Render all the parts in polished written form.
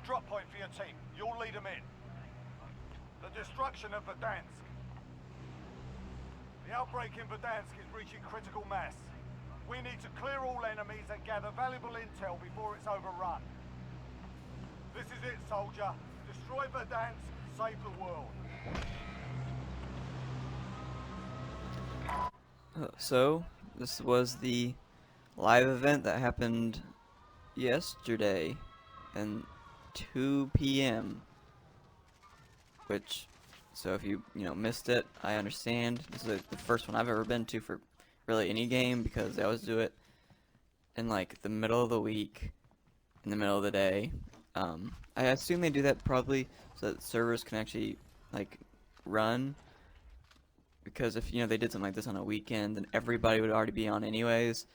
drop point for your team. You'll lead them in. The destruction of Verdansk. The outbreak in Verdansk is reaching critical mass. We need to clear all enemies and gather valuable intel before it's overrun. This is it, soldier. Destroy Verdansk, save the world. So, this was the live event that happened yesterday at 2 p.m. Which, so if you missed it, I understand. This is the first one I've ever been to for really any game, because they always do it in like the middle of the week, in the middle of the day. I assume they do that probably so that servers can actually like run, because if they did something like this on a weekend, then everybody would already be on anyways.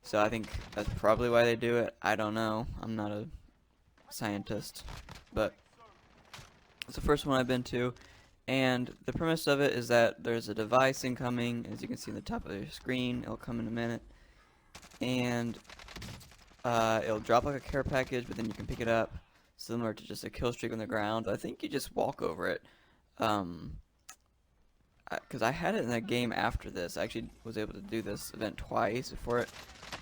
So I think that's probably why they do it. I don't know. I'm not a scientist, but it's the first one I've been to. And the premise of it is that there's a device incoming, as you can see in the top of your screen. It'll come in a minute, and it'll drop like a care package, but then you can pick it up, similar to just a kill streak on the ground. I think you just walk over it. Because I had it in a game after this. I actually was able to do this event twice before it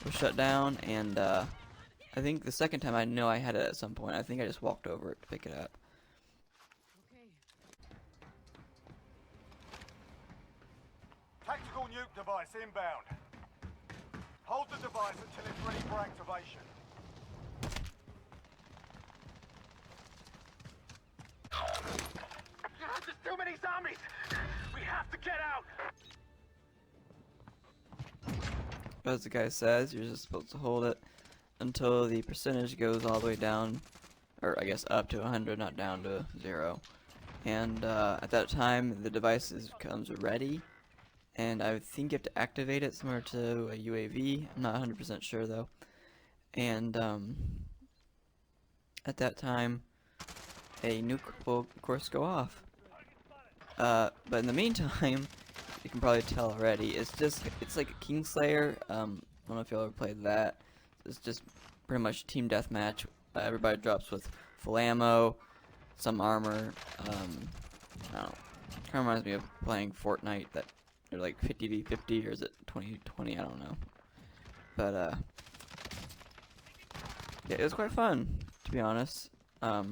was shut down, and I think the second time I know I had it at some point. I think I just walked over it to pick it up. Tactical nuke device inbound. Hold the device until it's ready for activation. There's too many zombies! We have to get out! As the guy says, you're just supposed to hold it until the percentage goes all the way down, or I guess up to 100, not down to 0. And at that time, the device comes ready, and I think you have to activate it similar to a UAV. I'm not 100% sure though. And at that time, a nuke will of course go off. But in the meantime, you can probably tell already, it's like a Kingslayer. I don't know if y'all ever played that. It's just pretty much team deathmatch. Everybody drops with full ammo, some armor. I don't know. Kind of reminds me of playing Fortnite. That they're like 50v50, or is it 2020? I don't know. But yeah, it was quite fun, to be honest. That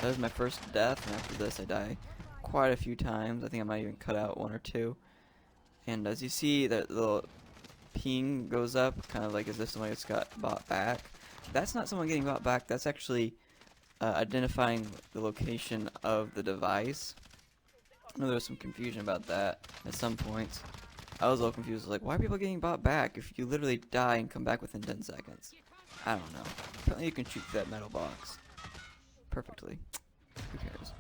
was my first death, and after this I die quite a few times. I think I might even cut out 1 or 2. And as you see, that little ping goes up, kind of like as if somebody just got bought back. That's not someone getting bought back. That's actually identifying the location of the device. I know there was some confusion about that at some points. I was a little confused. I was like, why are people getting bought back if you literally die and come back within 10 seconds? I don't know. Apparently you can shoot that metal box perfectly. Who cares?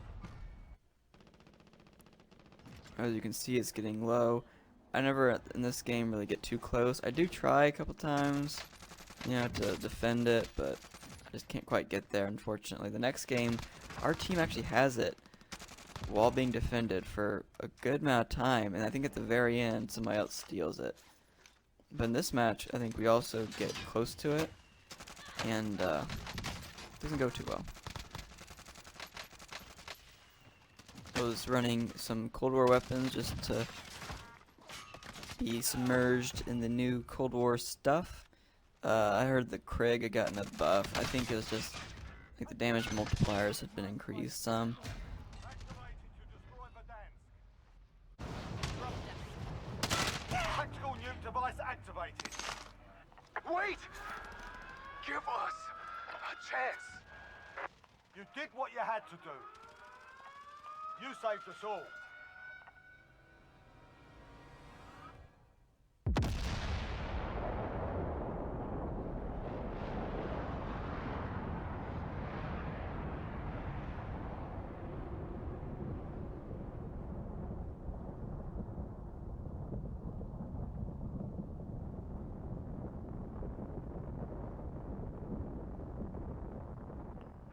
As you can see, it's getting low. I never, in this game, really get too close. I do try a couple times, to defend it, but I just can't quite get there, unfortunately. The next game, our team actually has it while being defended for a good amount of time, and I think at the very end, somebody else steals it. But in this match, I think we also get close to it, and it doesn't go too well. I was running some Cold War weapons just to be submerged in the new Cold War stuff. I heard the Krieg had gotten a buff. I think it was just like the damage multipliers had been increased some. Tactical nuke device activated. Wait! Give us a chance. You did what you had to do. You saved us all.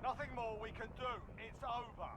Nothing more we can do. It's over.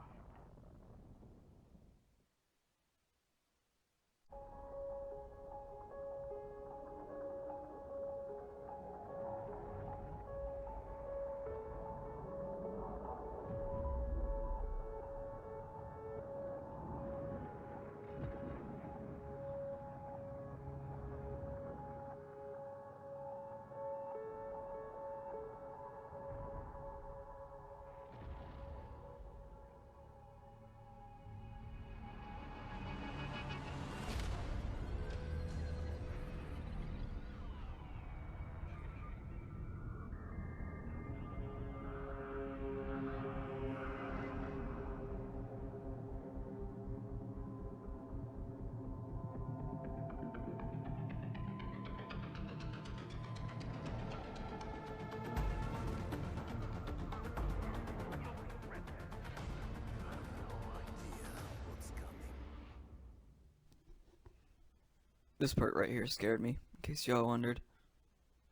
This part right here scared me, in case y'all wondered.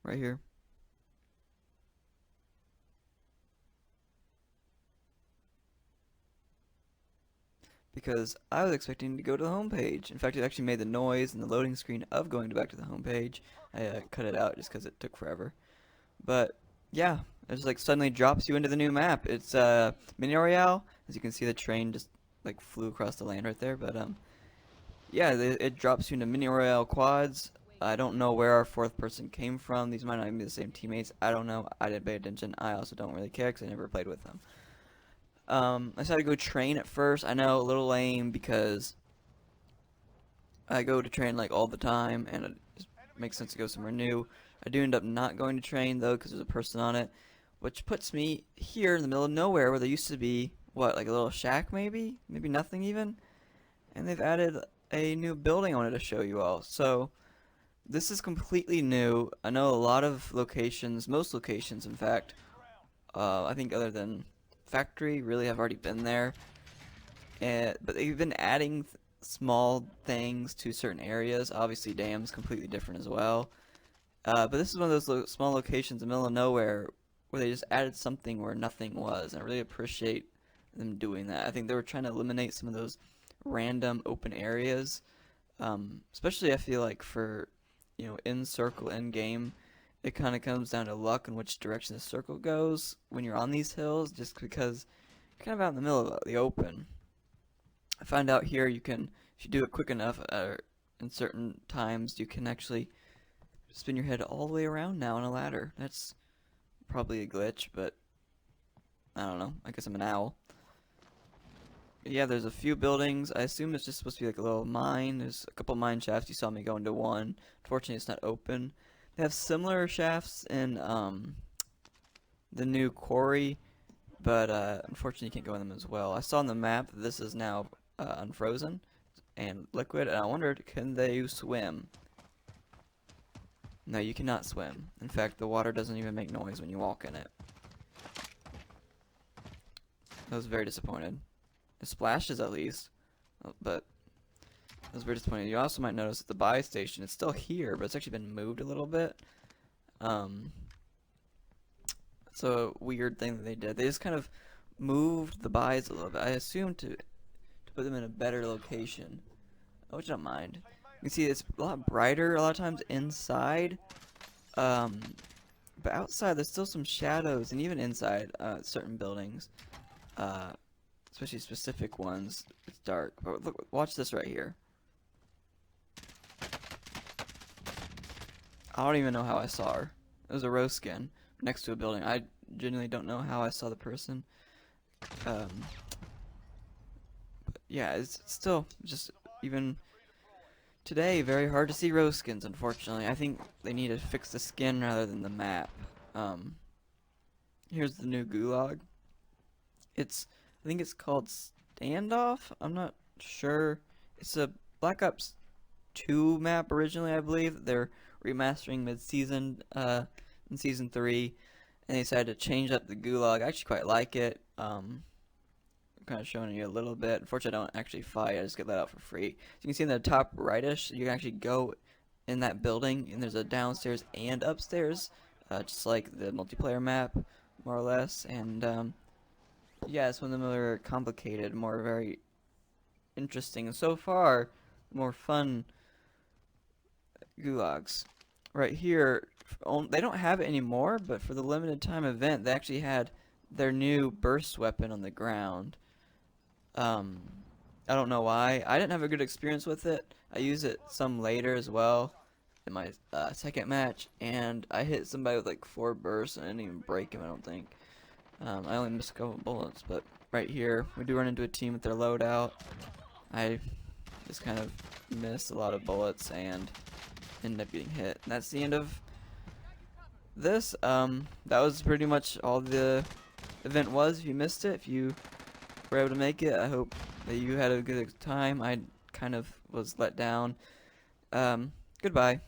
Right here. Because I was expecting to go to the home page. In fact, it actually made the noise and the loading screen of going back to the home page. I cut it out just because it took forever. But yeah, it just like suddenly drops you into the new map. It's Mini Royale. As you can see, the train just like flew across the land right there. But yeah, it drops you into Mini Royale quads. I don't know where our fourth person came from. These might not even be the same teammates. I don't know. I didn't pay attention. I also don't really care because I never played with them. I decided to go train at first. I know, a little lame because I go to train like all the time, and it just makes sense to go somewhere new. I do end up not going to train though because there's a person on it, which puts me here in the middle of nowhere where there used to be what, like a little shack maybe, maybe nothing even, and they've added a new building I wanted to show you all. So this is completely new. I know a lot of locations, most locations in fact, I think other than Factory really have already been there, but they've been adding small things to certain areas. Obviously Dam's completely different as well, but this is one of those small locations in the middle of nowhere where they just added something where nothing was, and I really appreciate them doing that. I think they were trying to eliminate some of those random open areas, especially I feel like for, you know, in circle, in game, it kind of comes down to luck in which direction the circle goes when you're on these hills, just because you're kind of out in the middle of the open. I found out here you can, if you do it quick enough, in certain times, you can actually spin your head all the way around now on a ladder. That's probably a glitch, but I don't know. I guess I'm an owl. But yeah, there's a few buildings. I assume it's just supposed to be like a little mine. There's a couple mine shafts. You saw me go into one. Unfortunately, it's not open. They have similar shafts in the new quarry, but unfortunately you can't go in them as well. I saw on the map that this is now unfrozen and liquid, and I wondered, can they swim? No, you cannot swim. In fact, the water doesn't even make noise when you walk in it. I was very disappointed. It splashes at least, but I was very disappointed. You also might notice that the buy station is still here, but it's actually been moved a little bit. It's a weird thing that they did. They just kind of moved the buys a little bit. I assumed to put them in a better location, which I don't mind. You can see it's a lot brighter a lot of times inside, but outside there's still some shadows, and even inside certain buildings, especially specific ones, it's dark. But look, watch this right here. I don't even know how I saw her. It was a rose skin next to a building. I genuinely don't know how I saw the person. But yeah, it's still just, even today, very hard to see rose skins, unfortunately. I think they need to fix the skin rather than the map. Here's the new gulag. I think it's called Standoff. I'm not sure. It's a Black Ops 2 map originally, I believe. They're remastering mid-season in Season 3, and they decided to change up the gulag. I actually quite like it. I'm kind of showing you a little bit. Unfortunately, I don't actually fight. I just get let out for free. So you can see in the top rightish, you can actually go in that building, and there's a downstairs and upstairs, just like the multiplayer map, more or less. And yeah, some of them are complicated, more very interesting, and so far, more fun gulags. Right here, they don't have it anymore, but for the limited time event, they actually had their new burst weapon on the ground. I don't know why. I didn't have a good experience with it. I used it some later as well in my second match, and I hit somebody with like 4 bursts, and I didn't even break him, I don't think. I only missed a couple bullets, but right here, we do run into a team with their loadout. I just kind of missed a lot of bullets and ended up getting hit. And that's the end of this. That was pretty much all the event was. If you missed it, if you were able to make it, I hope that you had a good time. I kind of was let down. Goodbye.